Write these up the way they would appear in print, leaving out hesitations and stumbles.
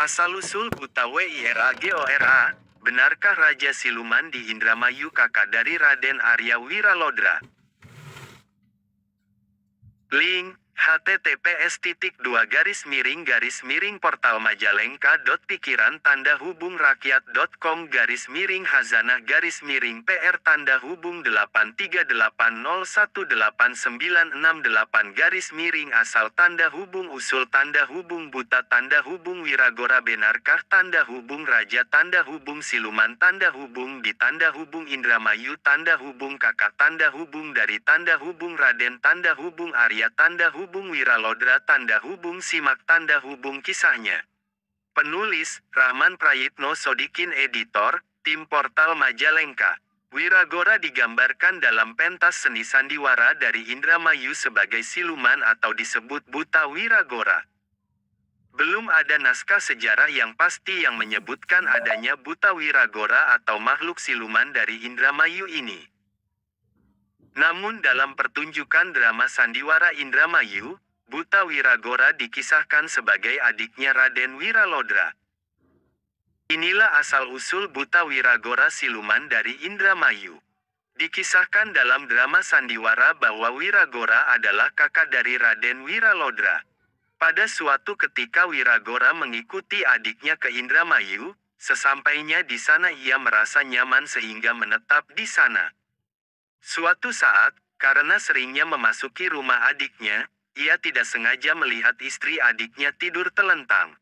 Asal-usul buta WIRAGORA, benarkah Raja Siluman di Indramayu kakak dari Raden Arya Wiralodra? Link https://portal majalengka.pikiran_8380988_asal_buta Raja Siluman di Indramayu kakak dari Raden Arya Wiralodra simak kisahnya. Penulis, Rahman Prayitno Sodikin Editor, Tim Portal Majalengka. Wiragora digambarkan dalam pentas seni sandiwara dari Indramayu sebagai siluman atau disebut buta Wiragora. Belum ada naskah sejarah yang pasti yang menyebutkan adanya buta Wiragora atau makhluk siluman dari Indramayu ini. Namun dalam pertunjukan drama sandiwara Indramayu, buta Wiragora dikisahkan sebagai adiknya Raden Wiralodra. Inilah asal-usul buta Wiragora siluman dari Indramayu. Dikisahkan dalam drama sandiwara bahwa Wiragora adalah kakak dari Raden Wiralodra. Pada suatu ketika Wiragora mengikuti adiknya ke Indramayu, sesampainya di sana ia merasa nyaman sehingga menetap di sana. Suatu saat, karena seringnya memasuki rumah adiknya, ia tidak sengaja melihat istri adiknya tidur telentang.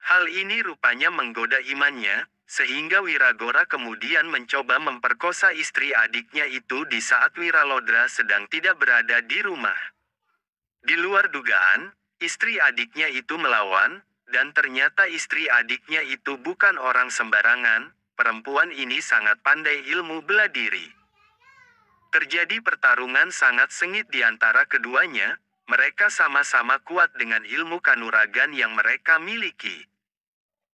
Hal ini rupanya menggoda imannya, sehingga Wiragora kemudian mencoba memperkosa istri adiknya itu di saat Wiralodra sedang tidak berada di rumah. Di luar dugaan, istri adiknya itu melawan, dan ternyata istri adiknya itu bukan orang sembarangan, perempuan ini sangat pandai ilmu bela diri. Terjadi pertarungan sangat sengit di antara keduanya, mereka sama-sama kuat dengan ilmu kanuragan yang mereka miliki.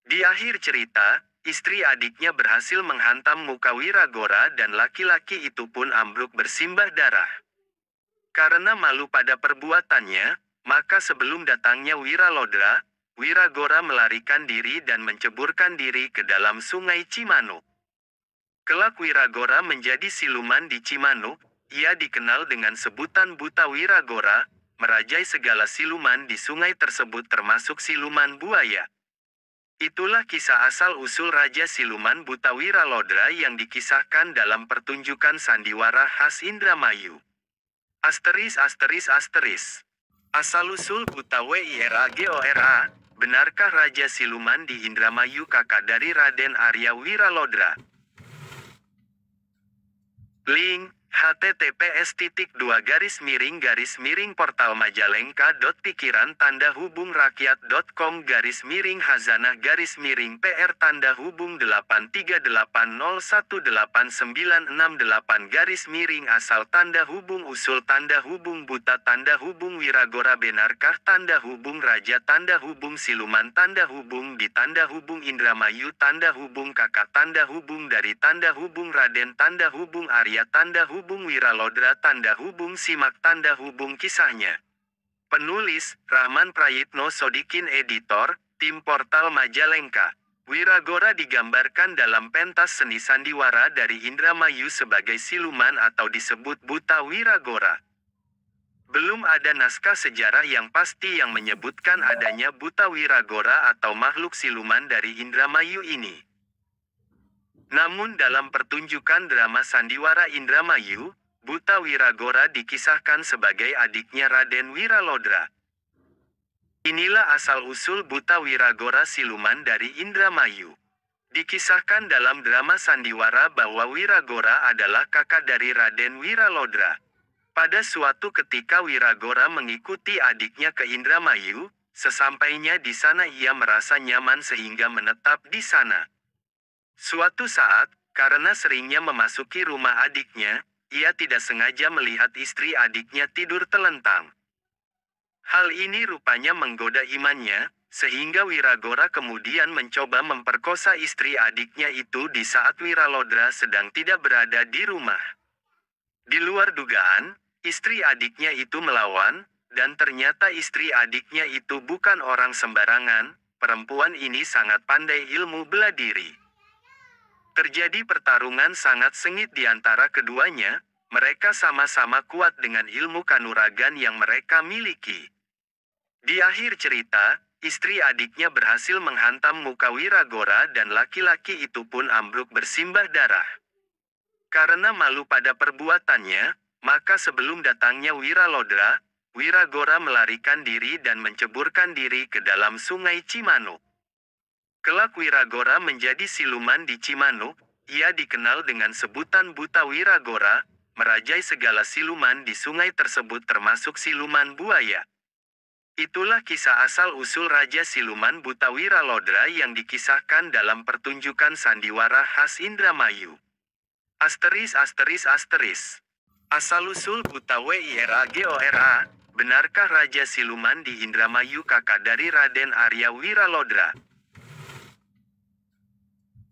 Di akhir cerita, istri adiknya berhasil menghantam muka Wiragora dan laki-laki itu pun ambruk bersimbah darah. Karena malu pada perbuatannya, maka sebelum datangnya Wiralodra, Wiragora melarikan diri dan menceburkan diri ke dalam sungai Cimanuk. Kelak Wiragora menjadi siluman di Cimanuk, ia dikenal dengan sebutan buta Wiragora, merajai segala siluman di sungai tersebut termasuk siluman buaya. Itulah kisah asal-usul Raja Siluman buta Wiralodra yang dikisahkan dalam pertunjukan sandiwara khas Indramayu. Asal-usul buta WIRAGORA, benarkah Raja Siluman di Indramayu kakak dari Raden Arya Wiralodra? Link https://portal majalengka.pikiran_8380988_asal_buta Wiragora benarkah Raja Siluman di Indramayu kakak dari Raden Arya Wiralodra simak kisahnya. Penulis, Rahman Prayitno Sodikin Editor, Tim Portal Majalengka. Wiragora digambarkan dalam pentas seni sandiwara dari Indramayu sebagai siluman atau disebut buta Wiragora. Belum ada naskah sejarah yang pasti yang menyebutkan adanya buta Wiragora atau makhluk siluman dari Indramayu ini. Namun dalam pertunjukan drama sandiwara Indramayu, buta Wiragora dikisahkan sebagai adiknya Raden Wiralodra. Inilah asal-usul buta Wiragora siluman dari Indramayu. Dikisahkan dalam drama sandiwara bahwa Wiragora adalah kakak dari Raden Wiralodra. Pada suatu ketika Wiragora mengikuti adiknya ke Indramayu, sesampainya di sana ia merasa nyaman sehingga menetap di sana. Suatu saat, karena seringnya memasuki rumah adiknya, ia tidak sengaja melihat istri adiknya tidur telentang. Hal ini rupanya menggoda imannya, sehingga Wiragora kemudian mencoba memperkosa istri adiknya itu di saat Wiralodra sedang tidak berada di rumah. Di luar dugaan, istri adiknya itu melawan, dan ternyata istri adiknya itu bukan orang sembarangan, perempuan ini sangat pandai ilmu bela diri. Terjadi pertarungan sangat sengit di antara keduanya, mereka sama-sama kuat dengan ilmu kanuragan yang mereka miliki. Di akhir cerita, istri adiknya berhasil menghantam muka Wiragora dan laki-laki itu pun ambruk bersimbah darah. Karena malu pada perbuatannya, maka sebelum datangnya Wiralodra, Wiragora melarikan diri dan menceburkan diri ke dalam sungai Cimanuk. Kelak Wiragora menjadi siluman di Cimanuk, ia dikenal dengan sebutan Buta Wiragora, merajai segala siluman di sungai tersebut termasuk siluman buaya. Itulah kisah asal-usul Raja Siluman Buta Wiralodra yang dikisahkan dalam pertunjukan sandiwara khas Indramayu. ******. Asal-usul Buta Wiragora, benarkah Raja Siluman di Indramayu kakak dari Raden Arya Wiralodra?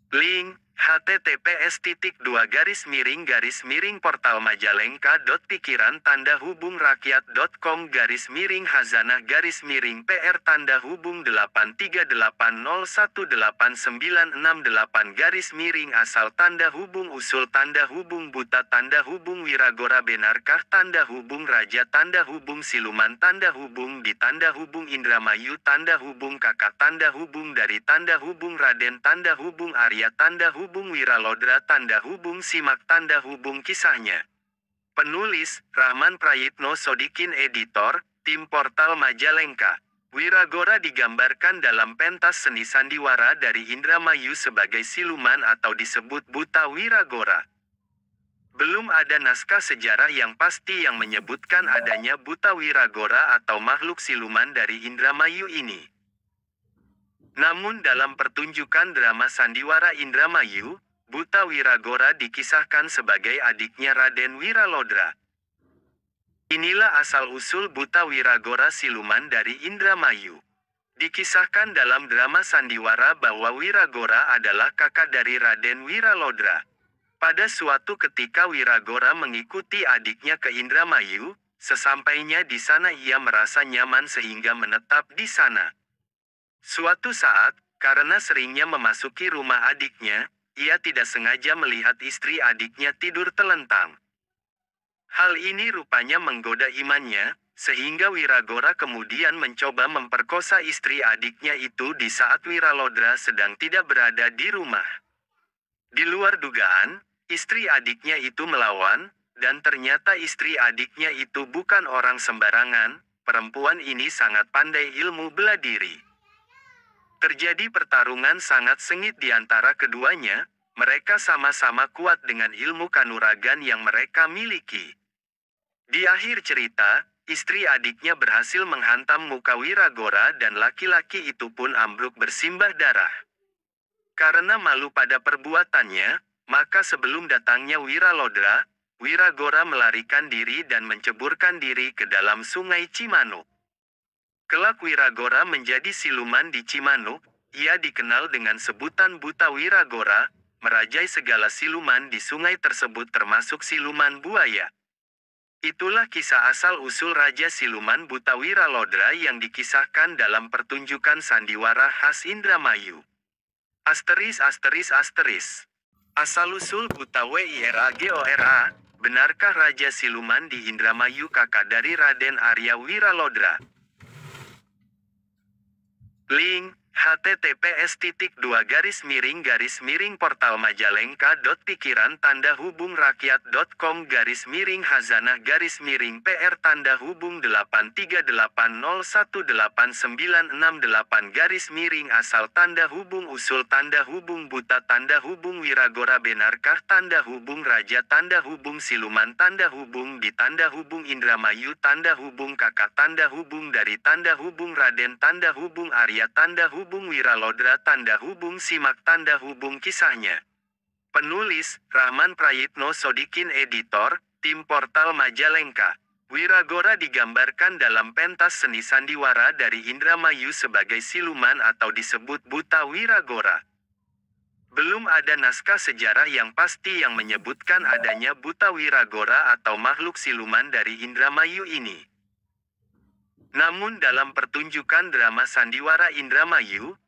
Link https://pikiran-hubung-rakyat.pikiran-hubung-PR-18968 asal tanda hubung usul tanda hubung buta tanda hubung Wiragora benarkah tanda hubung raja tanda hubung siluman tanda hubung di tanda hubung Indramayu tanda hubung kakak tanda hubung dari tanda hubung Raden tanda hubung Arya tanda hubung Wiralodra tanda hubung simak tanda hubung kisahnya. Penulis, Rahman Prayitno Sodikin Editor, Tim Portal Majalengka. Wiragora digambarkan dalam pentas seni sandiwara dari Indramayu sebagai siluman atau disebut Buta Wiragora. Belum ada naskah sejarah yang pasti yang menyebutkan adanya Buta Wiragora atau makhluk siluman dari Indramayu ini. Namun dalam pertunjukan drama sandiwara Indramayu, Buta Wiragora dikisahkan sebagai adiknya Raden Wiralodra. Inilah asal-usul Buta Wiragora siluman dari Indramayu. Dikisahkan dalam drama sandiwara bahwa Wiragora adalah kakak dari Raden Wiralodra. Pada suatu ketika Wiragora mengikuti adiknya ke Indramayu, sesampainya di sana ia merasa nyaman sehingga menetap di sana. Suatu saat, karena seringnya memasuki rumah adiknya, ia tidak sengaja melihat istri adiknya tidur telentang. Hal ini rupanya menggoda imannya, sehingga Wiragora kemudian mencoba memperkosa istri adiknya itu di saat Wiralodra sedang tidak berada di rumah. Di luar dugaan, istri adiknya itu melawan, dan ternyata istri adiknya itu bukan orang sembarangan, perempuan ini sangat pandai ilmu bela diri. Terjadi pertarungan sangat sengit di antara keduanya, mereka sama-sama kuat dengan ilmu kanuragan yang mereka miliki. Di akhir cerita, istri adiknya berhasil menghantam muka Wiragora dan laki-laki itu pun ambruk bersimbah darah. Karena malu pada perbuatannya, maka sebelum datangnya Wiralodra, Wiragora melarikan diri dan menceburkan diri ke dalam sungai Cimanuk. Kelak Wiragora menjadi siluman di Cimanuk, ia dikenal dengan sebutan Buta Wiragora, merajai segala siluman di sungai tersebut termasuk siluman buaya. Itulah kisah asal-usul Raja Siluman Buta Wiralodra yang dikisahkan dalam pertunjukan sandiwara khas Indramayu. Asal-usul Buta Wiragora, benarkah Raja Siluman di Indramayu kakak dari Raden Arya Wiralodra? Link https://pikiran-hubung-rakyat.com/miring-hazana-miring-PR-1838968 asal tanda hubung usul tanda hubung buta tanda hubung Wiragora benarkah tanda hubung raja tanda hubung siluman tanda hubung di tanda hubung Indramayu tanda hubung kakak tanda hubung dari tanda hubung Raden tanda hubung Arya tanda hubung Wiralodra tanda hubung simak tanda hubung kisahnya. Penulis, Rahman Prayitno Sodikin Editor, Tim Portal Majalengka. Wiragora digambarkan dalam pentas seni sandiwara dari Indramayu sebagai siluman atau disebut Buta Wiragora. Belum ada naskah sejarah yang pasti yang menyebutkan adanya Buta Wiragora atau makhluk siluman dari Indramayu ini. Namun dalam pertunjukan drama Sandiwara Indramayu,